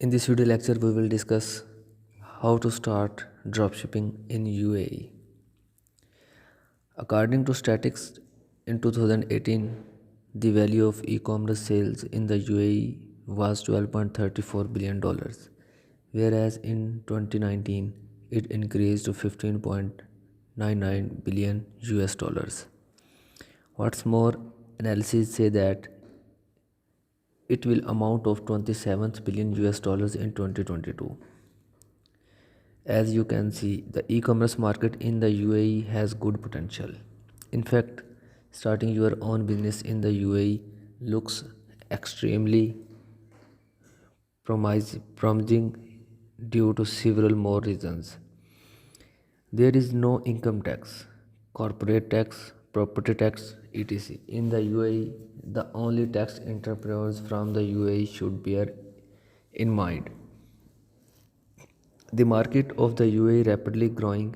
In this video lecture, we will discuss how to start dropshipping in UAE. According to statistics, in 2018, the value of e-commerce sales in the UAE was $12.34 billion, dollars, whereas in 2019 it increased to 15.99 billion US dollars. What's more, analysis say that it will amount of 27 billion US dollars in 2022. As you can see, the e-commerce market in the UAE has good potential. In fact, starting your own business in the UAE looks extremely promising due to several more reasons. There is no income tax, corporate tax, property tax, etc. In the UAE, the only tax entrepreneurs from the UAE should bear in mind. The market of the UAE rapidly growing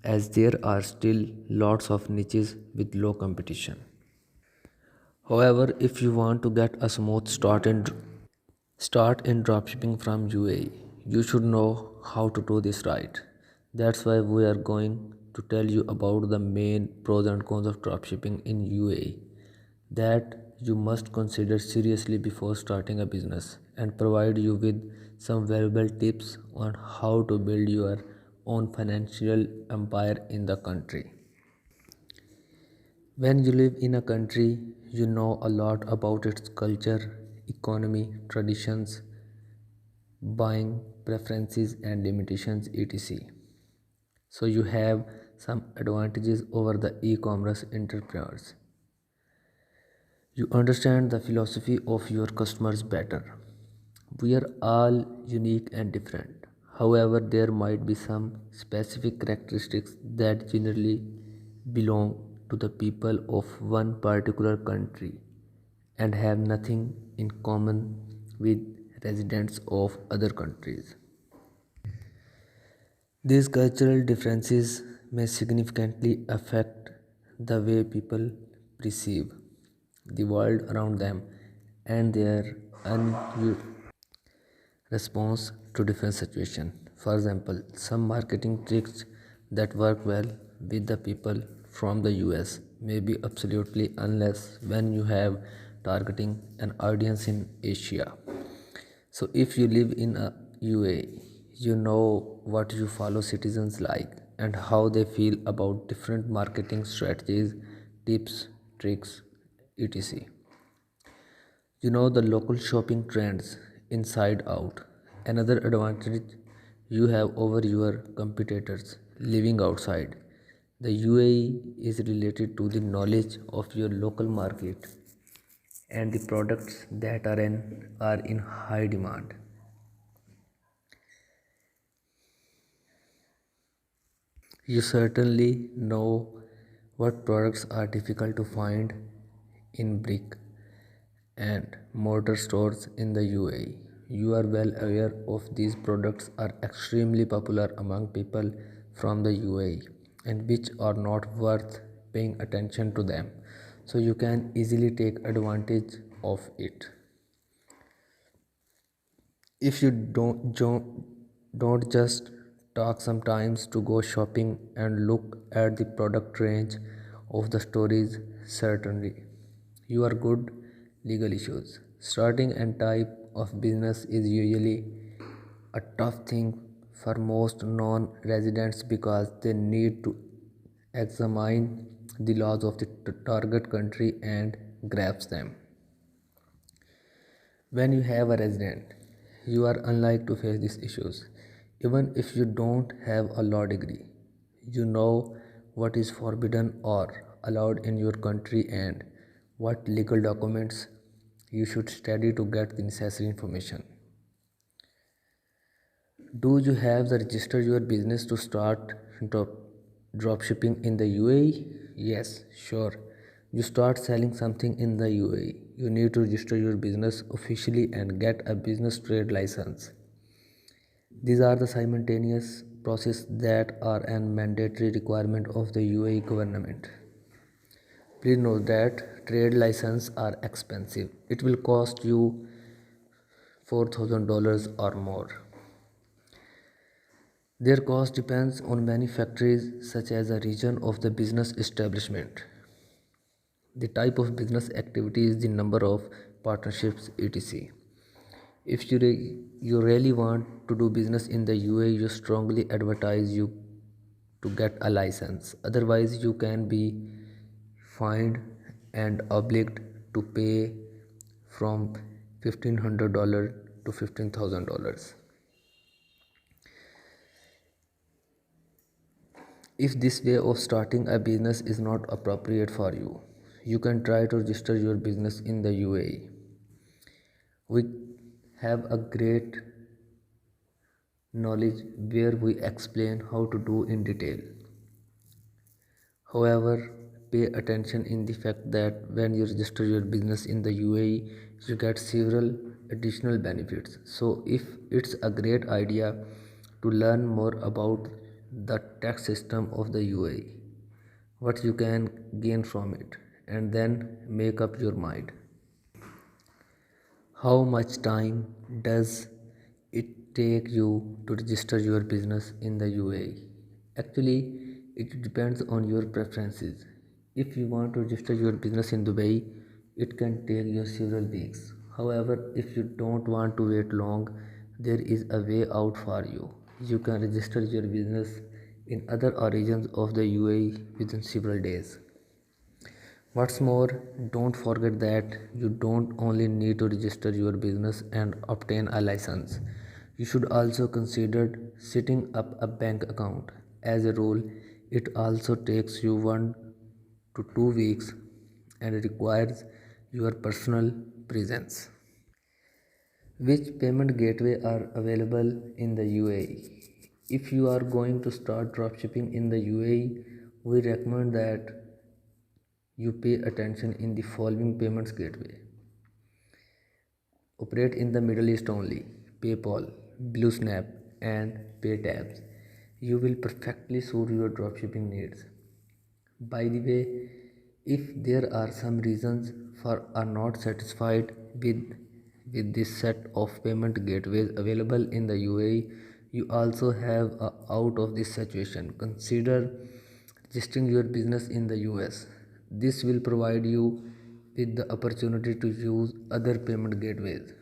as there are still lots of niches with low competition. However, if you want to get a smooth start in dropshipping from UAE, you should know how to do this right. That's why we are going to tell you about the main pros and cons of dropshipping in UAE that you must consider seriously before starting a business and provide you with some valuable tips on how to build your own financial empire in the country. When you live in a country, you know a lot about its culture, economy, traditions, buying preferences, and limitations, etc. So you have some advantages over the e-commerce entrepreneurs. You understand the philosophy of your customers better. We are all unique and different. However, there might be some specific characteristics that generally belong to the people of one particular country and have nothing in common with residents of other countries. These cultural differences may significantly affect the way people perceive the world around them and their response to different situations. For example, some marketing tricks that work well with the people from the US may be absolutely unless when you have targeting an audience in Asia. So if you live in a UAE, you know what you follow citizens like and how they feel about different marketing strategies, tips, tricks, etc. You know the local shopping trends inside out. Another advantage you have over your competitors living outside. The UAE is related to the knowledge of your local market and the products that are in high demand. You certainly know what products are difficult to find in brick and mortar stores in the UAE. You are well aware of these products are extremely popular among people from the UAE and which are not worth paying attention to them. So you can easily take advantage of it. If you don't just talk sometimes to go shopping and look at the product range of the stories, certainly you are good. Legal issues, starting and type of business is usually a tough thing for most non-residents because they need to examine the laws of the target country and grasp them. When you have a resident, you are unlikely to face these issues. Even if you don't have a law degree, you know what is forbidden or allowed in your country and what legal documents you should study to get the necessary information. Do you have the register your business to start drop, drop shipping in the UAE? Yes, sure. You start selling something in the UAE. You need to register your business officially and get a business trade license. These are the simultaneous process that are an mandatory requirement of the UAE government. Please note that trade licenses are expensive. It will cost you $4,000 or more. Their cost depends on many factors such as the region of the business establishment, the type of business activities, the number of partnerships, etc. If you really want to do business in the UAE, you strongly advertise you to get a license. Otherwise, you can be fined and obliged to pay from $1,500 to $15,000. If this way of starting a business is not appropriate for you, you can try to register your business in the UAE. We have a great knowledge where we explain how to do in detail. However, pay attention in the fact that when you register your business in the UAE, you get several additional benefits. So, if it's a great idea to learn more about the tax system of the UAE, what you can gain from it, and then make up your mind. How much time does it take you to register your business in the UAE? Actually, it depends on your preferences. If you want to register your business in Dubai, it can take you several weeks. However, if you don't want to wait long, there is a way out for you. You can register your business in other regions of the UAE within several days. What's more, don't forget that you don't only need to register your business and obtain a license. You should also consider setting up a bank account. As a rule, it also takes you 1 to 2 weeks and requires your personal presence. Which payment gateway are available in the UAE? If you are going to start dropshipping in the UAE, we recommend that you pay attention in the following payments gateway. Operate in the Middle East only: PayPal, BlueSnap, and PayTabs. You will perfectly suit your dropshipping needs. By the way, if there are some reasons for are not satisfied with this set of payment gateways available in the UAE, you also have a out of this situation. Consider registering your business in the US. This will provide you with the opportunity to use other payment gateways.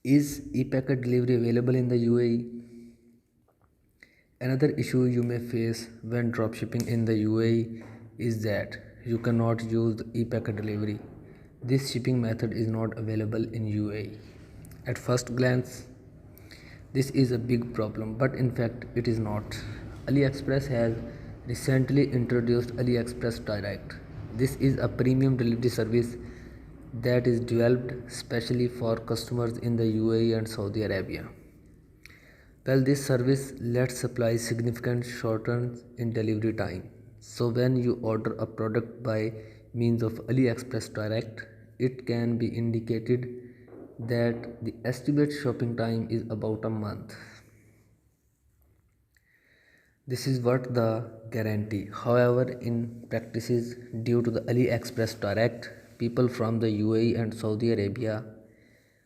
Is e-packet delivery available in the UAE? Another issue you may face when dropshipping in the UAE is that you cannot use the e-packet delivery. This shipping method is not available in UAE. At first glance, this is a big problem, but in fact, it is not. Aliexpress has recently introduced Aliexpress Direct. This is a premium delivery service that is developed specially for customers in the UAE and Saudi Arabia. Well, this service lets supply significant shortens in delivery time. So when you order a product by means of AliExpress Direct, it can be indicated that the estimated shopping time is about a month. This is what the guarantee. However, in practices, due to the AliExpress Direct, people from the UAE and Saudi Arabia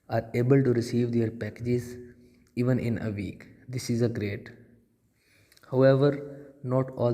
are able to receive their packages even in a week. This is a great. However, not all